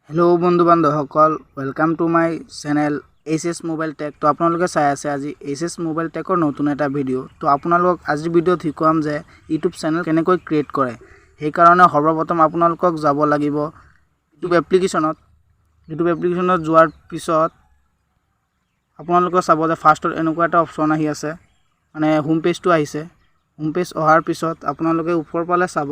Hello बंधु बान्धवসকল welcome to my channel hhmobiletech। तो आपनालोके चाइ आछे আজি hhmobiletechৰ নতুন এটা ভিডিও। तो आपनालोকক আজি ভিডিওত শিকাম যে ইউটিউব চেনেল কেনেকৈ ক্ৰিয়েট কৰে। সেই কাৰণে সৰ্বপ্ৰথম आपनालोকক যাব লাগিব ইউটিউব এপ্লিকেশনত যোৱাৰ পিছত आपनालोকে চাব যে ফাৰ্ষ্টত এনেকুৱা এটা অপচন আহি আছে, মানে হোম পেজটো আহিছে। হোম পেজ অহাৰ পিছত आपनालोকে ওপৰ পালে চাব,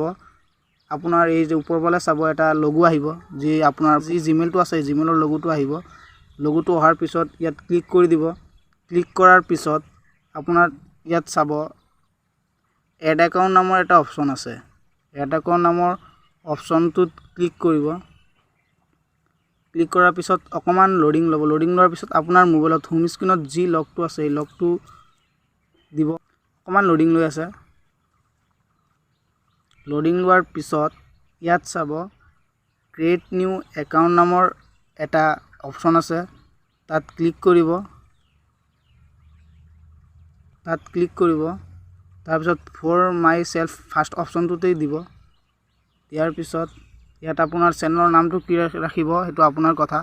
আপোনাৰ এই যে ওপৰ পালে চাব এটা লোগো আহিব, যে আপোনাৰ যি জিমেইলটো আছে জিমেইলৰ লোগোটো আহিব। লোগোটো অহাৰ পিছত ইয়াত ক্লিক কৰি দিব। ক্লিক কৰাৰ পিছত আপোনাৰ ইয়াত চাব এড একাউন্ট নামৰ এটা অপচন আছে। এড একাউন্ট নামৰ অপচনটোত ক্লিক কৰিব। ক্লিক কৰাৰ পিছত অকমান লোডিং ল'ব। লোডিং লোৱাৰ পিছত আপোনাৰ মোবাইলত হোম স্ক্ৰিনত যি লগটো আছে এই লগটো দিব। অকমান লোডিং লৈ আছে। लोडिंग लोৱাৰ পিছত ইয়াত চাব ক্ৰিয়েট নিউ একাউন্ট নামৰ এটা অপচন আছে, তাত ক্লিক কৰিব। তাৰ পিছত ফৰ মাই সেলফ ফাৰ্স্ট অপচনটোতেই দিব। ইয়াৰ পিছত ইয়াত আপোনাৰ চেনেলৰ নামটো কি ৰাখিব হেতু আপোনাৰ কথা।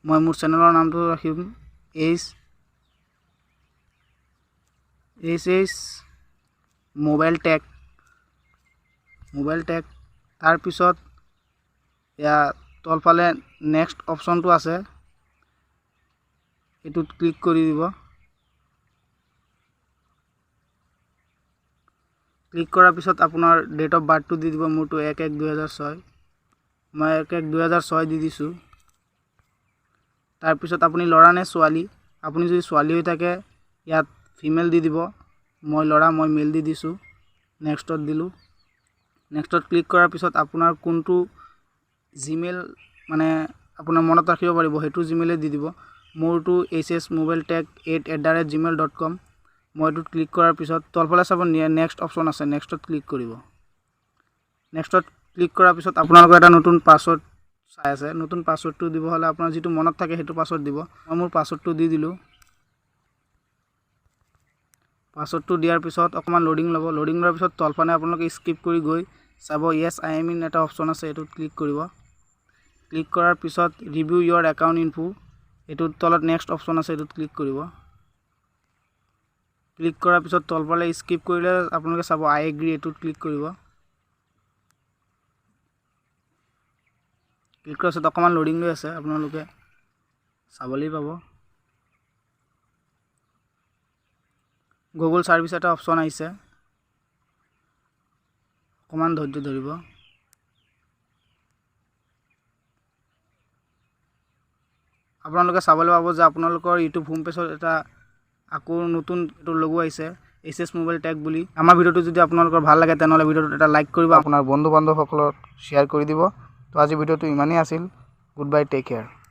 মই মোৰ চেনেলৰ নামটো ৰাখিম hhmobiletech। तार पिছত या तलफाले नेक्स्ट ऑप्शनটো আছে, এটুত ক্লিক কৰি দিব। ক্লিক কৰাৰ পিছত আপোনাৰ ডেট অফ বাৰ্থটো দি দিব। মোৰটো 1-1-2006, মই 1-1-2006 দি দিছো। তাৰ পিছত আপুনি লৰা নে ছোৱালী, আপুনি যদি ছোৱালী হৈ থাকে ইয়াত ফিমেল দি দিব। মই লৰা, মই মেল দি দিছো। নেক্সটত দিলো। नेक्स्टत क्लिक কৰাৰ পিছত আপোনাৰ কোনটো জিমেইল মানে আপোনাৰ মনত ৰাখিব পাৰিব হেতু জিমেইলে দি দিব। মোৰটো hhmobiletech8@gmail.com। মই এটুত ক্লিক কৰাৰ পিছত তলফালে চাব নেক্সট অপচন আছে, নেক্সটত ক্লিক কৰিব। নেক্সটত ক্লিক কৰাৰ পিছত আপোনালোকৰ এটা নতুন পাসওয়াৰ্ড চাই আছে। নতুন পাসওয়াৰ্ডটো দিব হলে আপোনাৰ যেটো মনত থাকে হেতু পাসওয়াৰ্ড দিব। মই মোৰ পাসওয়াৰ্ডটো দি দিলো। পাসওয়াৰ্ডটো দিয়াৰ পিছত অকমান লোডিং ল'ব। লোডিং লোৱাৰ পিছত তলফালে আপোনালোকে স্কিপ কৰি গৈ চাব yes I am in এটা অপচন আছে, এটুত ক্লিক কৰিব। ক্লিক কৰাৰ পিছত ৰিভিউ ইয়োৰ একাউন্ট ইনফো এটুত তলত নেক্সট অপচন আছে, এটুত ক্লিক কৰিব। ক্লিক কৰাৰ পিছত তলফালে স্কিপ কৰিলে আপোনালোকে চাব I agree এটুত ক্লিক কৰিব। ক্লিক কৰাৰ পিছত অকমান লোডিং লৈ আছে, আপোনালোকে চাবলৈ পাব। গুগল সাৰ্ভিস এটা অপচন আহিছে, অকমান ধৈৰ্য ধৰিব। আপোনালোকে চাবলৈ পাব যে আপোনালোকৰ ইউটিউব হোম পেজত এটা আকৌ নতুন লোগো আহিছে hhmobiletech বুলি। আমাৰ ভিডিওটো যদি আপোনালোকৰ ভাল লাগে তেনেহলে ভিডিওটো এটা লাইক কৰিব, আপোনাৰ বন্ধু বান্ধৱসকলক শেয়াৰ কৰি দিব। তো আজি ভিডিওটো ইমানেই আছিল। Goodbye, take care.